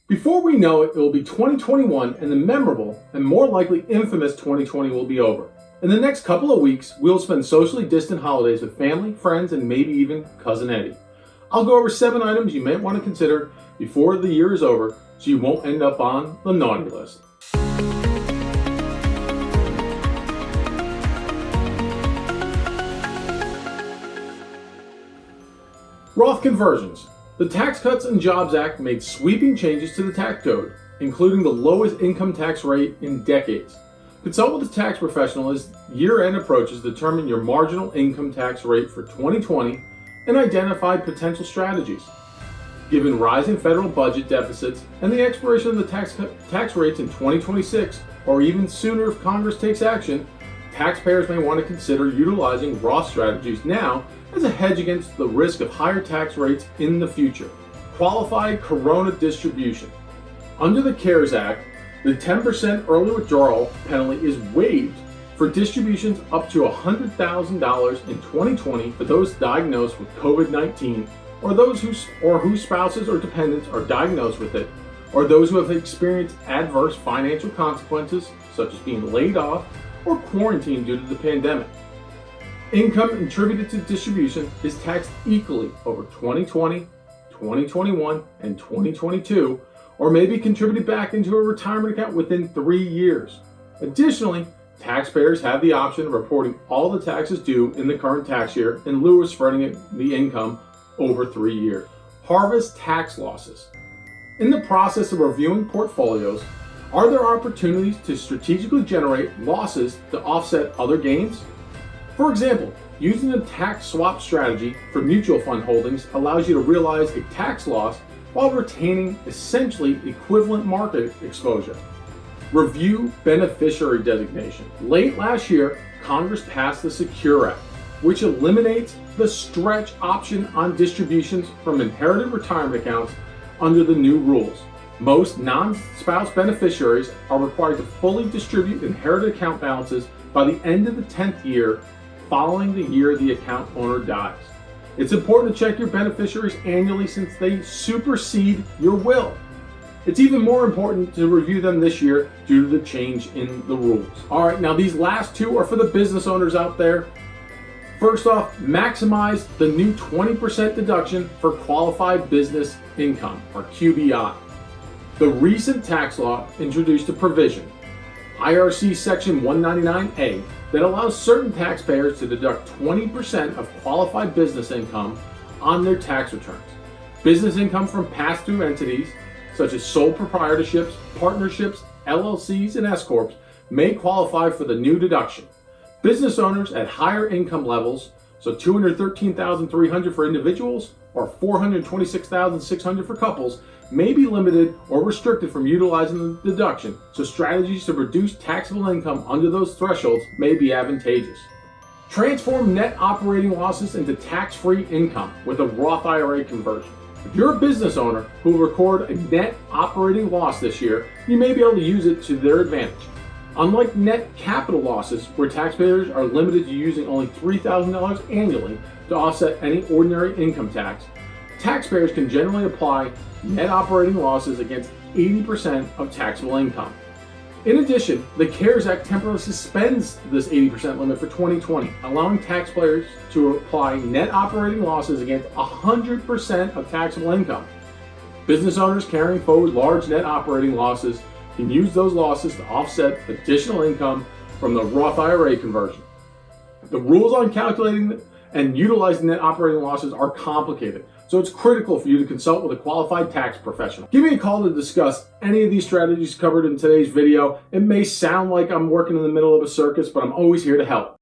Before we know it, it will be 2021 and the memorable and more likely infamous 2020 will be over. In the next couple of weeks, we'll spend socially distant holidays with family, friends, and maybe even Cousin Eddie. I'll go over 7 items you may want to consider before the year is over so you won't end up on the naughty list. Roth Conversions. The Tax Cuts and Jobs Act made sweeping changes to the tax code, including the lowest income tax rate in decades. Consult with a tax professional as year-end approaches to determine your marginal income tax rate for 2020 and identify potential strategies. Given rising federal budget deficits and the expiration of the tax rates in 2026, or even sooner if Congress takes action, taxpayers may want to consider utilizing Roth strategies now as a hedge against the risk of higher tax rates in the future. Qualified Corona distribution. Under the CARES Act, the 10% early withdrawal penalty is waived for distributions up to $100,000 in 2020 for those diagnosed with COVID-19 or those whose spouses or dependents are diagnosed with it, or those who have experienced adverse financial consequences such as being laid off or quarantined due to the pandemic. Income attributed to distribution is taxed equally over 2020, 2021, and 2022, or may be contributed back into a retirement account within 3 years. Additionally, taxpayers have the option of reporting all the taxes due in the current tax year in lieu of spreading the income over 3 years. Harvest tax losses. In the process of reviewing portfolios, are there opportunities to strategically generate losses to offset other gains? For example, using a tax swap strategy for mutual fund holdings allows you to realize a tax loss while retaining essentially equivalent market exposure. Review beneficiary designation. Late last year, Congress passed the Secure Act, which eliminates the stretch option on distributions from inherited retirement accounts under the new rules. Most non-spouse beneficiaries are required to fully distribute inherited account balances by the end of the 10th year following the year the account owner dies. It's important to check your beneficiaries annually since they supersede your will. It's even more important to review them this year due to the change in the rules. All right, now these last 2 are for the business owners out there. First off, maximize the new 20% deduction for qualified business income, or QBI. The recent tax law introduced a provision, IRC Section 199A, that allows certain taxpayers to deduct 20% of qualified business income on their tax returns. Business income from pass-through entities, such as sole proprietorships, partnerships, LLCs, and S-corps, may qualify for the new deduction. Business owners at higher income levels, so $213,300 for individuals or $426,600 for couples, may be limited or restricted from utilizing the deduction, so strategies to reduce taxable income under those thresholds may be advantageous. Transform net operating losses into tax-free income with a Roth IRA conversion. If you're a business owner who will record a net operating loss this year, you may be able to use it to their advantage. Unlike net capital losses, where taxpayers are limited to using only $3,000 annually to offset any ordinary income tax, taxpayers can generally apply net operating losses against 80% of taxable income. In addition, the CARES Act temporarily suspends this 80% limit for 2020, allowing taxpayers to apply net operating losses against 100% of taxable income. Business owners carrying forward large net operating losses can use those losses to offset additional income from the Roth IRA conversion. The rules on calculating and utilizing net operating losses are complicated, so it's critical for you to consult with a qualified tax professional. Give me a call to discuss any of these strategies covered in today's video. It may sound like I'm working in the middle of a circus, but I'm always here to help.